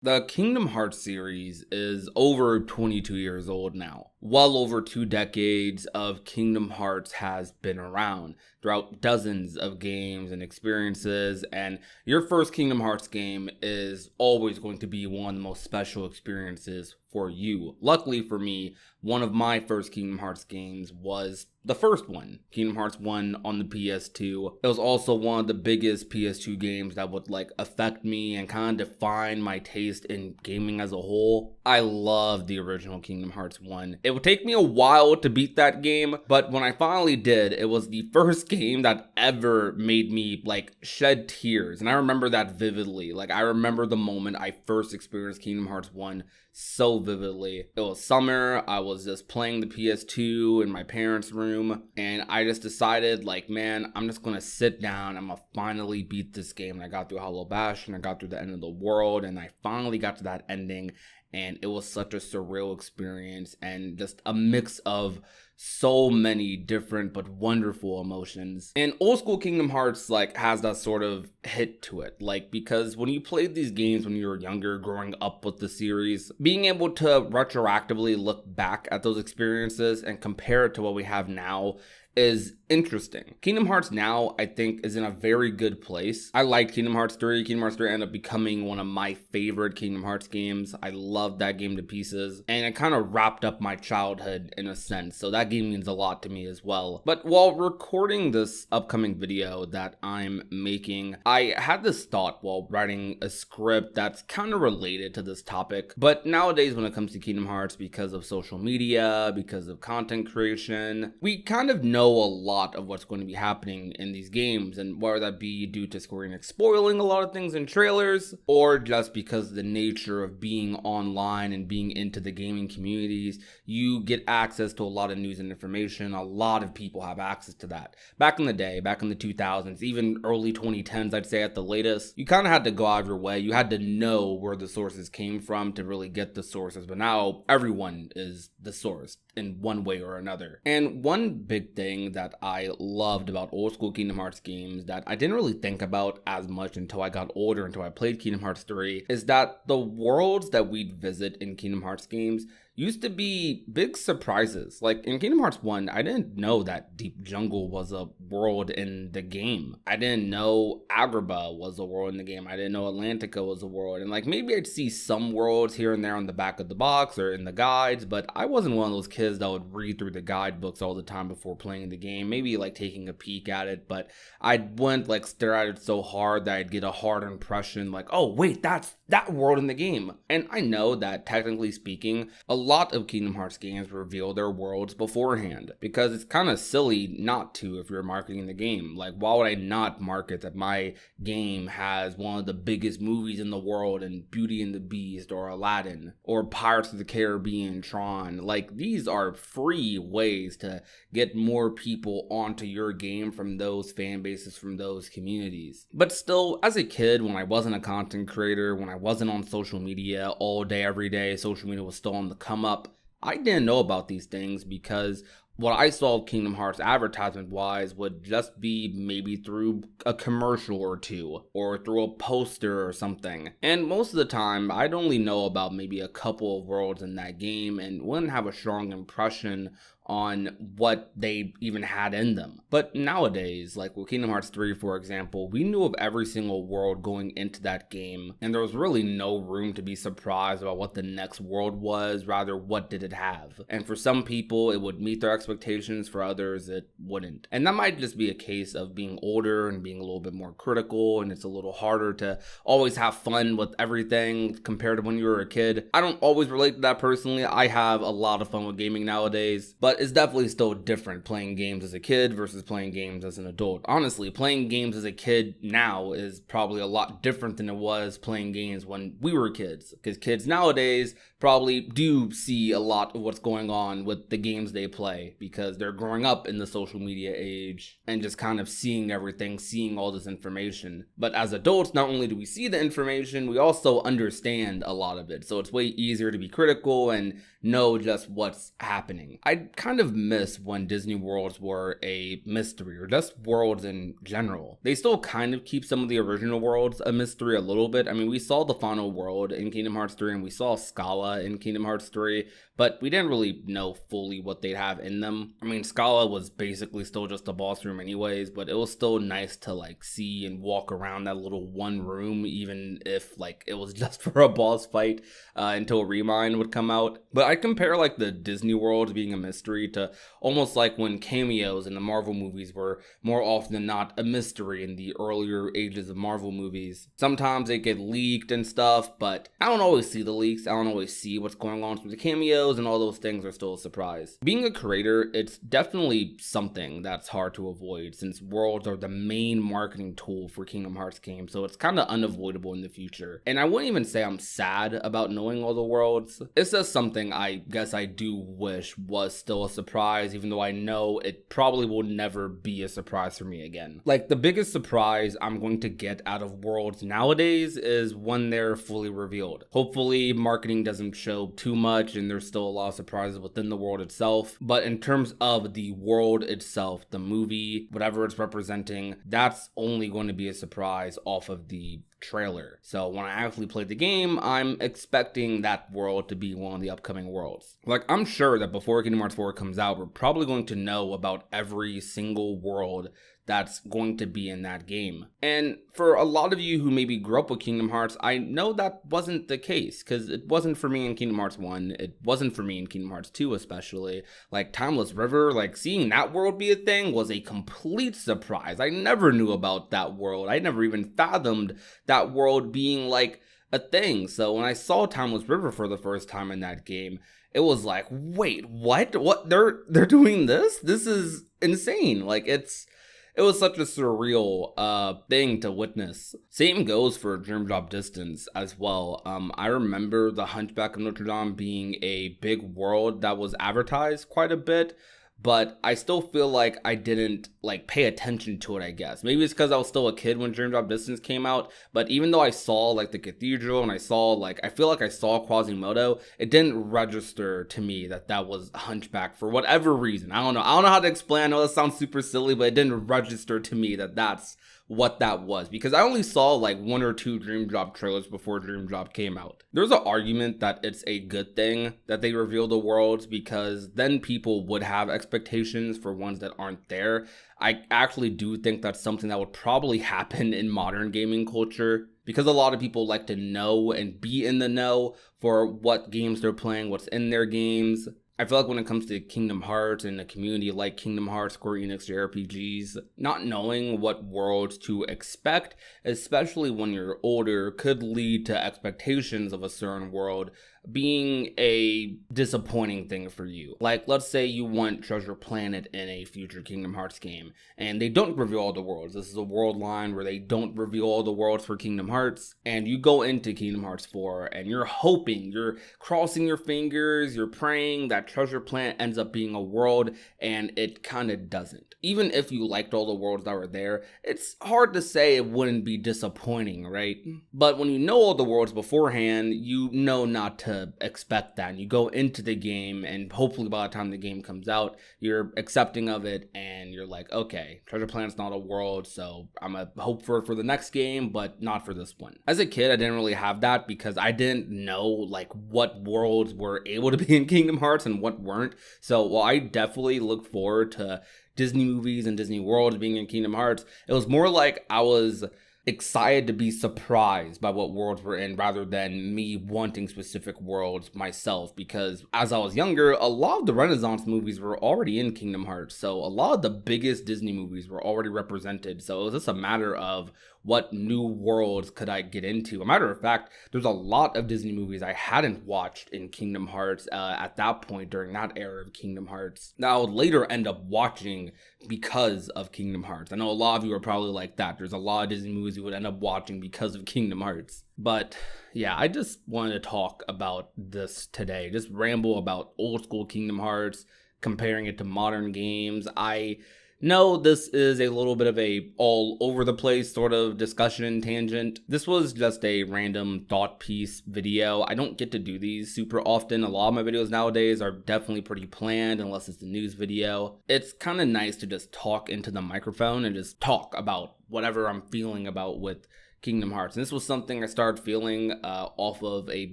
The Kingdom Hearts series is over 22 years old now. Well over 2 decades of Kingdom Hearts has been around throughout dozens of games and experiences, and your first Kingdom Hearts game is always going to be one of the most special experiences for you. Luckily for me, one of my first Kingdom Hearts games was the first one, Kingdom Hearts 1 on the PS2. It was also one of the biggest PS2 games that would affect me and kind of define my taste in gaming as a whole. I love the original Kingdom Hearts 1. It would take me a while to beat that game, but when I finally did, it was the first game that ever made me shed tears. And I remember that vividly. I remember the moment I first experienced Kingdom Hearts 1 so vividly. It was summer. I was just playing the PS2 in my parents' room, and I just decided, man, I'm just gonna sit down. I'm gonna finally beat this game. And I got through Hollow Bastion, I got through the end of the world, and I finally got to that ending. And it was such a surreal experience and just a mix of so many different but wonderful emotions. And old school Kingdom Hearts has that sort of hit to it. Because when you played these games when you were younger, growing up with the series, being able to retroactively look back at those experiences and compare it to what we have now is interesting. Kingdom Hearts now, I think, is in a very good place. I liked Kingdom Hearts 3. Kingdom Hearts 3 ended up becoming one of my favorite Kingdom Hearts games. I loved that game to pieces, and it kind of wrapped up my childhood in a sense, so that game means a lot to me as well. But while recording this upcoming video that I'm making, I had this thought while writing a script that's kind of related to this topic. But nowadays, when it comes to Kingdom Hearts, because of social media, because of content creation, we kind of know a lot of what's going to be happening in these games, and whether that be due to Square Enix spoiling a lot of things in trailers, or just because of the nature of being online and being into the gaming communities, you get access to a lot of news and information. A lot of people have access to that. Back in the day, back in the 2000s, even early 2010s, I'd say at the latest, you kind of had to go out of your way. You had to know where the sources came from to really get the sources, but now everyone is the source in one way or another. And one big thing that I loved about old school Kingdom Hearts games that I didn't really think about as much until I got older, until I played Kingdom Hearts 3, is that the worlds that we'd visit in Kingdom Hearts games used to be big surprises. In Kingdom Hearts 1, I didn't know that Deep Jungle was a world in the game. I didn't know Agrabah was a world in the game. I didn't know Atlantica was a world. And maybe I'd see some worlds here and there on the back of the box or in the guides, but I wasn't one of those kids that would read through the guidebooks all the time before playing the game. Maybe taking a peek at it, but I wouldn't stare at it so hard that I'd get a hard impression oh wait, that's that world in the game. And I know that technically speaking, a lot of Kingdom Hearts games reveal their worlds beforehand, because it's kind of silly not to if you're marketing the game. Why would I not market that my game has one of the biggest movies in the world, and Beauty and the Beast or Aladdin or Pirates of the Caribbean, Tron? These are free ways to get more people onto your game from those fan bases, from those communities. But still, as a kid, when I wasn't a content creator, when I wasn't on social media all day, every day, social media was still on the come up, I didn't know about these things, because what I saw of Kingdom Hearts advertisement wise would just be maybe through a commercial or two, or through a poster or something. And most of the time, I'd only know about maybe a couple of worlds in that game and wouldn't have a strong impression on what they even had in them. But nowadays, with Kingdom Hearts 3, for example, we knew of every single world going into that game, and there was really no room to be surprised about what the next world was, rather what did it have. And for some people, it would meet their expectations, for others, it wouldn't. And that might just be a case of being older and being a little bit more critical, and it's a little harder to always have fun with everything compared to when you were a kid. I don't always relate to that personally. I have a lot of fun with gaming nowadays, but it's definitely still different playing games as a kid versus playing games as an adult. Honestly, playing games as a kid now is probably a lot different than it was playing games when we were kids, because kids nowadays probably do see a lot of what's going on with the games they play. way because they're growing up in the social media age and just kind of seeing everything, seeing all this information. But as adults, not only do we see the information, we also understand a lot of it. So it's way easier to be critical and know just what's happening. I kind of miss when Disney worlds were a mystery, or just worlds in general. They still kind of keep some of the original worlds a mystery a little bit. I mean, we saw the final world in Kingdom Hearts 3 and we saw Scala in Kingdom Hearts 3, but we didn't really know fully what they'd have in them. I mean, Scala was basically still just a boss room anyways, but it was still nice to like see and walk around that little one room, even if like it was just for a boss fight until Remind would come out. But I compare like the Disney world being a mystery to almost like when cameos in the Marvel movies were more often than not a mystery in the earlier ages of Marvel movies. Sometimes they get leaked and stuff, but I don't always see the leaks. I don't always see what's going on through the cameos, and all those things are still a surprise. Being a creator, it's definitely something that's hard to avoid since worlds are the main marketing tool for Kingdom Hearts games, so it's kind of unavoidable in the future. And I wouldn't even say I'm sad about knowing all the worlds. It's just something I guess I do wish was still a surprise, even though I know it probably will never be a surprise for me again. Like, the biggest surprise I'm going to get out of worlds nowadays is when they're fully revealed. Hopefully marketing doesn't show too much and there's still a lot of surprises within the world itself, but in terms of the world itself, the movie, whatever it's representing, that's only going to be a surprise off of the trailer. So when I actually play the game, I'm expecting that world to be one of the upcoming worlds. Like, I'm sure that before Kingdom Hearts 4 comes out, we're probably going to know about every single world that's going to be in that game. And for a lot of you who maybe grew up with Kingdom Hearts, I know that wasn't the case, because it wasn't for me in Kingdom Hearts 1, it wasn't for me in Kingdom Hearts 2 especially. Like, Timeless River, like seeing that world be a thing was a complete surprise. I never knew about that world. I never even fathomed that world being like a thing. So when I saw Timeless River for the first time in that game, it was like, wait, what? They're doing this? This is insane. Like, it was such a surreal thing to witness. Same goes for Dream Drop Distance as well. I remember the Hunchback of Notre Dame being a big world that was advertised quite a bit, but I still feel like I didn't like pay attention to it, I guess. Maybe it's because I was still a kid when Dream Drop Distance came out, but even though I saw like the cathedral and I feel like I saw Quasimodo, it didn't register to me that that was Hunchback for whatever reason. I don't know how to explain. I know that sounds super silly, but it didn't register to me that that's what that was, because I only saw like 1 or 2 Dream Drop trailers before Dream Drop came out. There's an argument that it's a good thing that they reveal the worlds, because then people would have expectations for ones that aren't there. I actually do think that's something that would probably happen in modern gaming culture, because a lot of people like to know and be in the know for what games they're playing, what's in their games. I feel like when it comes to Kingdom Hearts and a community like Kingdom Hearts, Square Enix JRPGs, not knowing what worlds to expect, especially when you're older, could lead to expectations of a certain world being a disappointing thing for you. Like, let's say you want Treasure Planet in a future Kingdom Hearts game, and they don't reveal all the worlds. This is a world line where they don't reveal all the worlds for Kingdom Hearts, and you go into Kingdom Hearts 4, and you're hoping, you're crossing your fingers, you're praying that Treasure Planet ends up being a world, and it kind of doesn't. Even if you liked all the worlds that were there, it's hard to say it wouldn't be disappointing, right? But when you know all the worlds beforehand, you know not to expect that, and you go into the game, and hopefully by the time the game comes out, you're accepting of it, and you're like, okay, Treasure Planet's not a world, so I'm gonna hope for the next game, but not for this one. As a kid, I didn't really have that, because I didn't know like what worlds were able to be in Kingdom Hearts and what weren't. So while I definitely look forward to Disney movies and Disney worlds being in Kingdom Hearts, it was more like I was excited to be surprised by what worlds we're in, rather than me wanting specific worlds myself, because as I was younger, a lot of the Renaissance movies were already in Kingdom Hearts, so a lot of the biggest Disney movies were already represented, so it was just a matter of what new worlds could I get into. A matter of fact, there's a lot of Disney movies I hadn't watched in Kingdom Hearts at that point, during that era of Kingdom Hearts, that I would later end up watching because of Kingdom Hearts. I know a lot of you are probably like that. There's a lot of Disney movies you would end up watching because of Kingdom Hearts. But yeah, I just wanted to talk about this today, just ramble about old school Kingdom Hearts, comparing it to modern games. I know this is a little bit of a all over the place sort of discussion tangent. This was just a random thought piece video. I don't get to do these super often. A lot of my videos nowadays are definitely pretty planned unless it's a news video. It's kind of nice to just talk into the microphone and just talk about whatever I'm feeling about with Kingdom Hearts. And this was something I started feeling off of a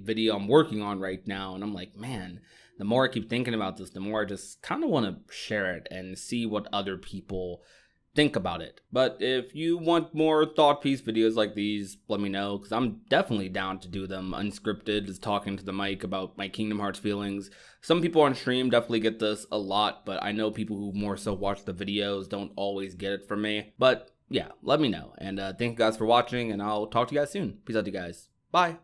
video I'm working on right now. And I'm like, man, the more I keep thinking about this, the more I just kind of want to share it and see what other people think about it. But if you want more thought piece videos like these, let me know, because I'm definitely down to do them unscripted, just talking to the mic about my Kingdom Hearts feelings. Some people on stream definitely get this a lot, but I know people who more so watch the videos don't always get it from me. But yeah, let me know. And thank you guys for watching, and I'll talk to you guys soon. Peace out, you guys. Bye.